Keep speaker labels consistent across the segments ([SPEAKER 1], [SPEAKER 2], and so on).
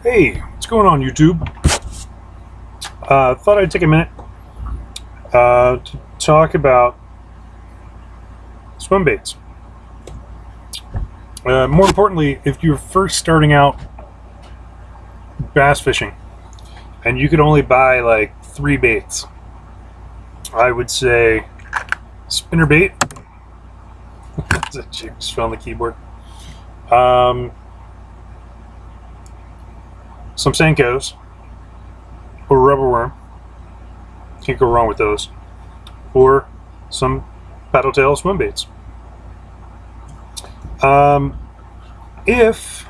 [SPEAKER 1] Hey, what's going on, YouTube? Thought I'd take a minute to talk about swim baits. More importantly, if you're first starting out bass fishing and you could only buy like 3 baits, I would say spinner bait. Just fell on the keyboard. Some Senkos or rubber worm. Can't go wrong with those. Or some paddle tail swim baits. If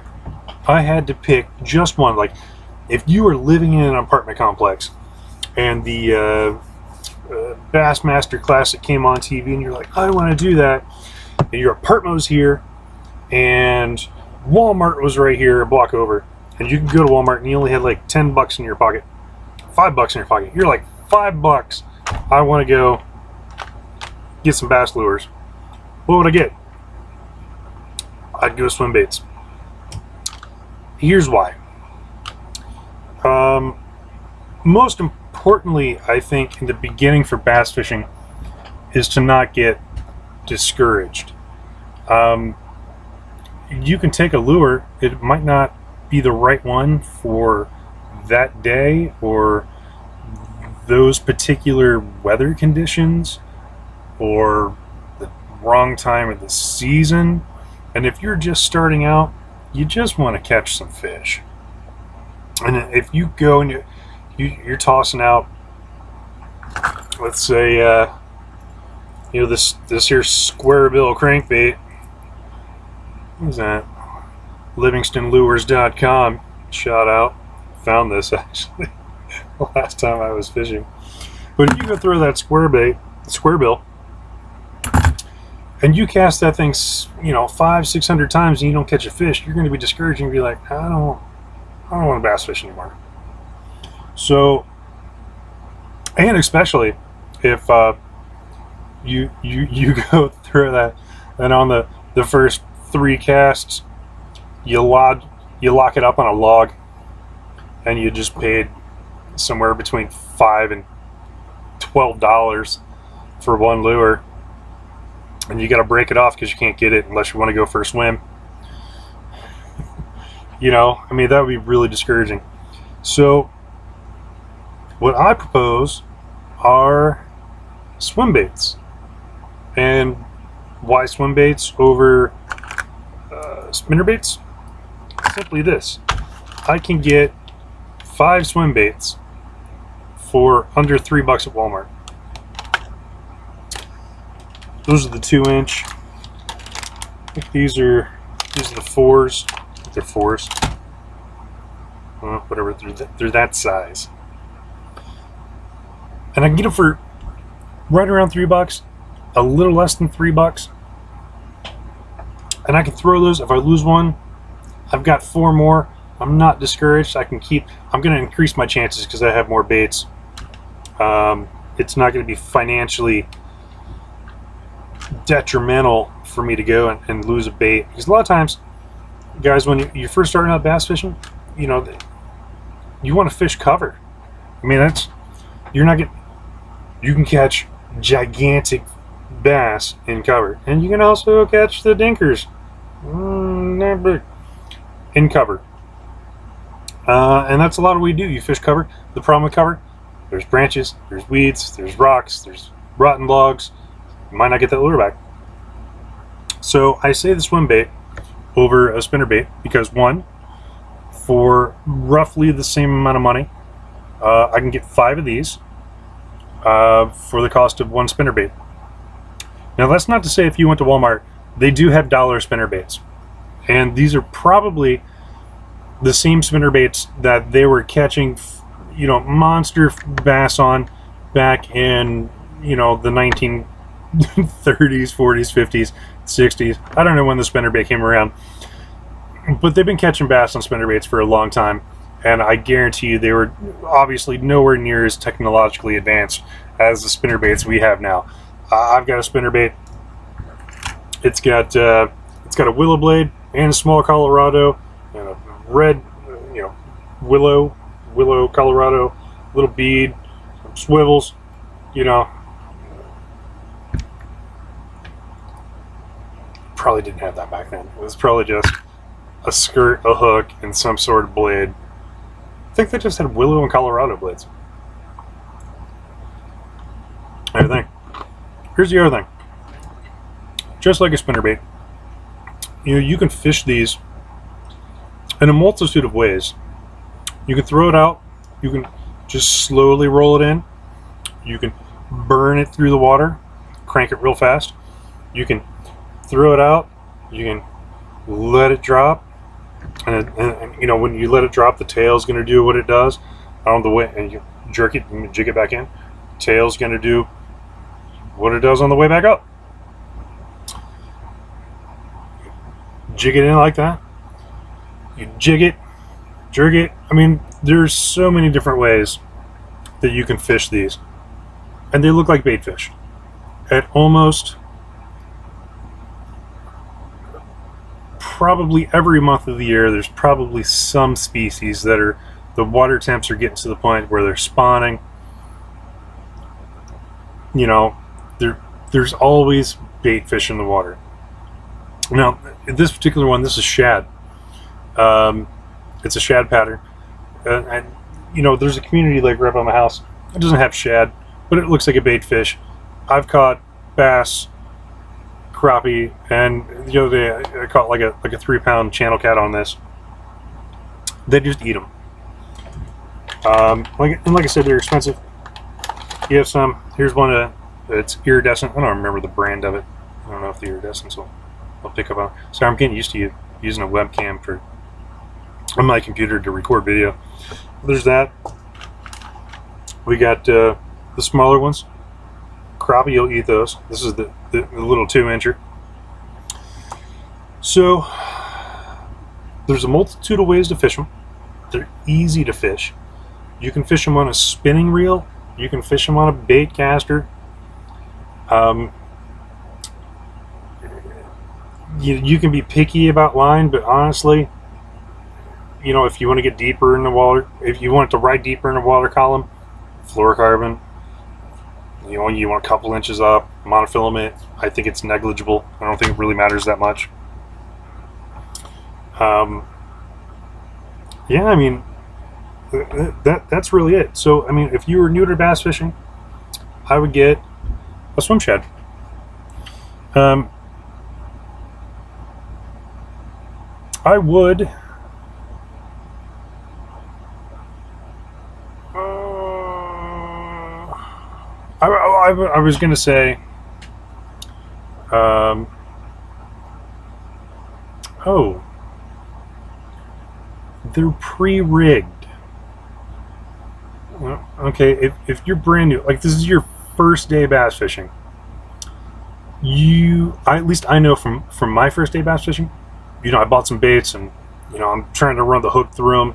[SPEAKER 1] I had to pick just one, like if you were living in an apartment complex and the Bassmaster Classic came on TV and you're like, I want to do that, and your apartment was here and Walmart was right here a block over, and you could go to Walmart and you only had like $10 in your pocket, $5 in your pocket. You're like, $5. I want to go get some bass lures. What would I get? I'd go swim baits. Here's why. Most importantly, I think in the beginning for bass fishing is to not get discouraged. You can take a lure, it might not be the right one for that day or those particular weather conditions or the wrong time of the season. And if you're just starting out, you just want to catch some fish. And if you go and you're tossing out, let's say, this here square bill crankbait. What's that? LivingstonLures.com. Shout out. Found this actually the last time I was fishing. But if you go throw that square bill, and you cast that thing, 500-600 times and you don't catch a fish, you're going to be discouraged and be like, I don't want to bass fish anymore. So, and especially if you go through that, and on the first 3 casts, you lock it up on a log, and you just paid somewhere between $5 and $12 for one lure. And you got to break it off because you can't get it unless you want to go for a swim. That would be really discouraging. So what I propose are swim baits. And why swim baits over spinner baits? Simply this: I can get 5 swim baits for under $3 at Walmart. Those are the 2-inch. I think these are the 4s. They're 4s. Whatever. They're that size. And I can get them for right around $3, a little less than $3. And I can throw those. If I lose one, I've got 4 more. I'm not discouraged. I'm going to increase my chances because I have more baits. It's not going to be financially detrimental for me to go and lose a bait, because a lot of times, guys, when you're first starting out bass fishing, you want to fish cover. You can catch gigantic bass in cover, and you can also catch the dinkers in cover, and that's a lot of what we do. You fish cover. The problem with cover, there's branches, there's weeds, there's rocks, there's rotten logs. You might not get that lure back. So I say the swim bait over a spinner bait because, one, for roughly the same amount of money, I can get 5 of these for the cost of 1 spinner bait. Now that's not to say if you went to Walmart, they do have dollar spinner baits, and these are probably the same spinner baits that they were catching monster bass on back in the 1930s, 40s, 50s, 60s. I don't know when the spinner bait came around, but they've been catching bass on spinner baits for a long time, and I guarantee you they were obviously nowhere near as technologically advanced as the spinner baits we have now. I've got a spinner bait. It's got a willow blade and a small Colorado and a red willow, Colorado, little bead, some swivels, you know. Probably didn't have that back then. It was probably just a skirt, a hook, and some sort of blade. I think they just had willow and Colorado blades. Other thing. Here's the other thing. Just like a spinnerbait, you know, you can fish these in a multitude of ways. You can throw it out. You can just slowly roll it in. You can burn it through the water, crank it real fast. You can throw it out. You can let it drop, and you know, when you let it drop, the tail's going to do what it does on the way, and you jerk it and jig it back in. Tail's going to do what it does on the way back up. Jig it in like that. You jig it, jerk it. I mean, there's so many different ways that you can fish these, and they look like bait fish. At almost probably every month of the year, there's probably some species that are, the water temps are getting to the point where they're spawning. You know, there's always bait fish in the water. Now, this particular one, this is shad. It's a shad pattern. And, you know, there's a community lake right by my house. It doesn't have shad, but it looks like a bait fish. I've caught bass, crappie, and the other day I caught like a 3-pound channel cat on this. They just eat them. Like I said, they're expensive. You have some. Here's one. It's iridescent. I don't remember the brand of it. I don't know if the iridescence will pick up on. So I'm getting used to using a webcam on my computer to record video. There's that. We got the smaller ones. Crappie, you'll eat those. This is the little 2-incher. So there's a multitude of ways to fish them. They're easy to fish. You can fish them on a spinning reel. You can fish them on a bait caster. You can be picky about line, but honestly, you know, if you want to get deeper in the water, if you want to ride deeper in the water column, fluorocarbon. You know, you want a couple inches up, monofilament. I think it's negligible. I don't think it really matters that much. Yeah, I mean, that's really it. So, I mean, if you were new to bass fishing, I would get a swim shad. I would. I was going to say, oh, they're pre-rigged. Well, okay, if you're brand new, like this is your first day bass fishing, at least I know from my first day bass fishing, you know, I bought some baits and, you know, I'm trying to run the hook through them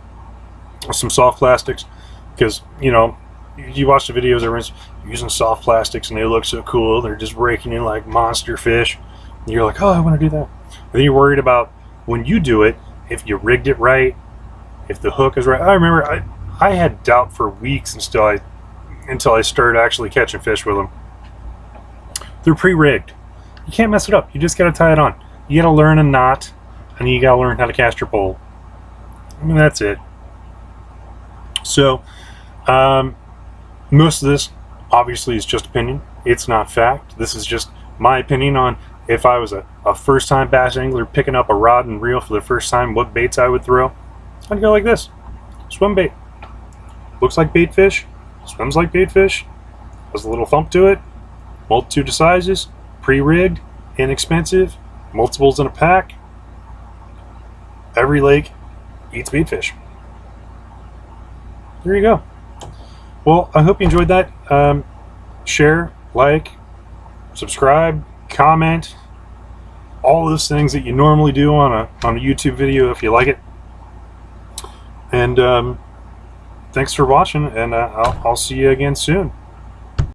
[SPEAKER 1] with some soft plastics because, you know, you watch the videos, everyone's using soft plastics and they look so cool. They're just raking in like monster fish. And you're like, oh, I want to do that. And then you're worried about when you do it, if you rigged it right, if the hook is right. I remember I had doubt for weeks until I started actually catching fish with them. They're pre-rigged. You can't mess it up. You just got to tie it on. You got to learn a knot, and you got to learn how to cast your pole. I mean, that's it. So, most of this obviously is just opinion. It's not fact. This is just my opinion on if I was a first-time bass angler picking up a rod and reel for the first time, what baits I would throw. I'd go like this. Swim bait. Looks like bait fish. Swims like bait fish. Has a little thump to it. Multitude of sizes. Pre-rigged. Inexpensive. Multiples in a pack. Every lake eats bait fish. There you go. Well, I hope you enjoyed that. Share, like, subscribe, comment, all those things that you normally do on a YouTube video if you like it. And thanks for watching, and I'll see you again soon.